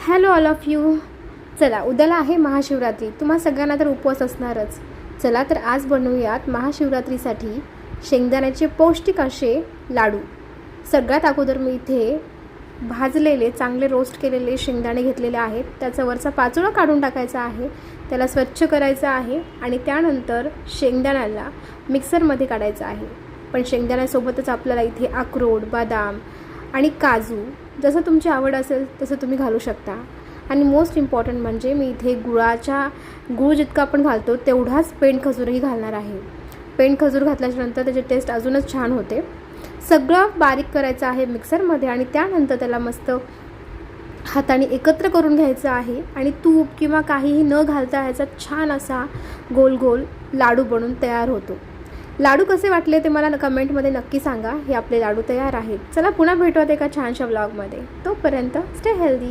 Hello all of you. चला, उद्याला आहे महाशिवरात्री. तुम्हा सगळ्यांना तर उपवास असणारच. चला तर आज बनवूयात महाशिवरात्रीसाठी शेंगदाण्याचे पौष्टिक असे लाडू. सगळ्यात अगोदर मी इथे भाजलेले चांगले रोस्ट केलेले शेंगदाणे घेतलेले आहेत. त्याचा वरचा पाचोळा काढून टाकायचा आहे, त्याला स्वच्छ करायचं आहे आणि त्यानंतर शेंगदाण्याला मिक्सरमध्ये काढायचं आहे. पण शेंगदाण्यासोबतच आपल्याला इथे अक्रोड, बदाम आणि काजू जसं तुमची आवड असेल तसं तुम्ही घालू शकता. आणि मोस्ट इम्पॉर्टंट म्हणजे मी इथे गूळ जितका आपण घालतो तेवढाच पेंड खजूरही घालणार आहे. पेंड खजूर घातल्याच्यानंतर त्याची टेस्ट अजूनच छान होते. सगळं बारीक करायचं आहे मिक्सरमध्ये आणि त्यानंतर त्याला मस्त हाताने एकत्र करून घ्यायचं आहे आणि तूप किंवा काहीही न घालता ह्याचा छान असा गोल गोल लाडू बनून तयार होतो. लाडू कसे वाटले ते मला कमेंटमध्ये नक्की सांगा. हे आपले लाडू तयार आहेत. चला पुन्हा भेटूयात एका छानशा व्लॉगमध्ये. तोपर्यंत स्टे हेल्दी.